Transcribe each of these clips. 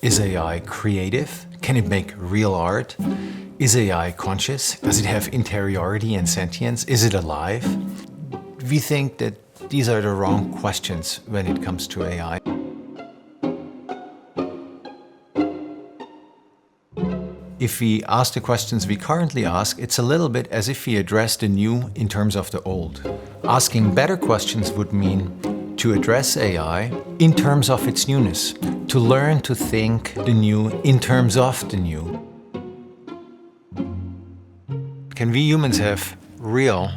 Is AI creative? Can it make real art? Is AI conscious? Does it have interiority and sentience? Is it alive? We think that these are the wrong questions when it comes to AI. If we ask the questions we currently ask, it's a little bit as if we address the new in terms of the old. Asking better questions would mean to address AI in terms of its newness, to learn to think the new in terms of the new. Can we humans have real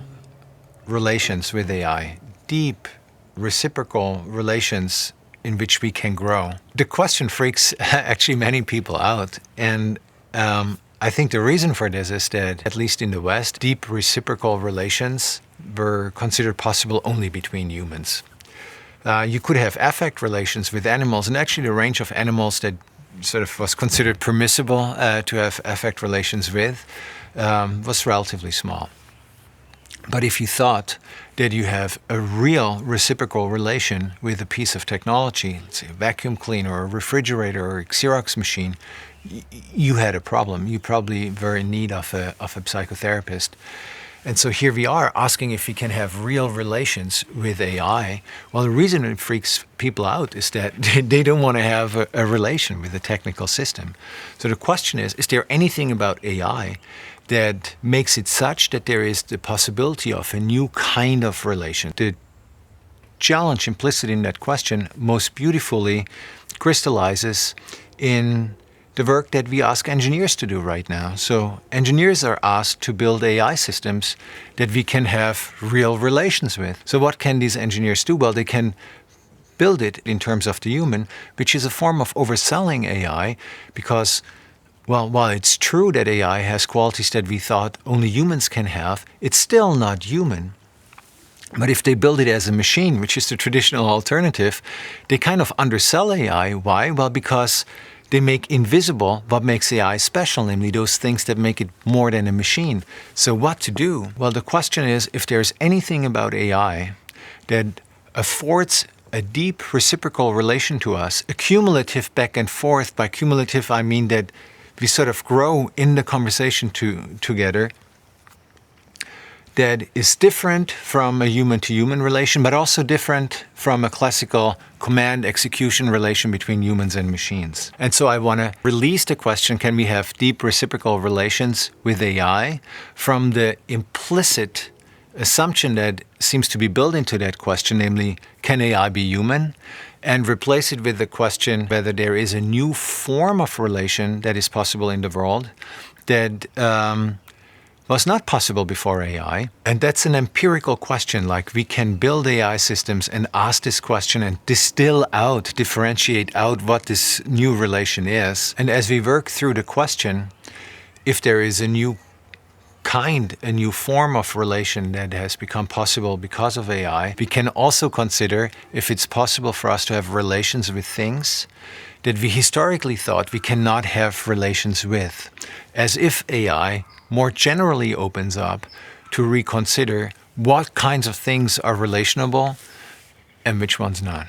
relations with AI, deep, reciprocal relations in which we can grow? The question freaks actually many people out, and I think the reason for this is that, at least in the West, deep reciprocal relations were considered possible only between humans. You could have affect relations with animals, and actually the range of animals that sort of was considered permissible to have affect relations with was relatively small. But if you thought that you have a real reciprocal relation with a piece of technology, let's say a vacuum cleaner or a refrigerator or a xerox machine, you had a problem. You probably were in need of a psychotherapist. And so here we are asking if we can have real relations with AI. Well, the reason it freaks people out is that they don't want to have a relation with a technical system. So the question is there anything about AI that makes it such that there is the possibility of a new kind of relation? The challenge implicit in that question most beautifully crystallizes in the work that we ask engineers to do right now. So engineers are asked to build AI systems that we can have real relations with. So what can these engineers do? Well, they can build it in terms of the human, which is a form of overselling AI because, well, while it's true that AI has qualities that we thought only humans can have, it's still not human. But if they build it as a machine, which is the traditional alternative, they kind of undersell AI. Why? Well, because they make invisible what makes AI special, namely those things that make it more than a machine. So what to do? Well, the question is if there's anything about AI that affords a deep reciprocal relation to us, a cumulative back and forth. By cumulative, I mean that we sort of grow in the conversation together, that is different from a human-to-human relation, but also different from a classical command-execution relation between humans and machines. And so I want to release the question, can we have deep reciprocal relations with AI, from the implicit assumption that seems to be built into that question, namely, can AI be human? And replace it with the question whether there is a new form of relation that is possible in the world that was not possible before AI. And that's an empirical question, like we can build AI systems and ask this question and differentiate out what this new relation is. And as we work through the question, if there is a new kind, a new form of relation that has become possible because of AI, we can also consider if it's possible for us to have relations with things that we historically thought we cannot have relations with, as if AI more generally opens up to reconsider what kinds of things are relationable and which ones not.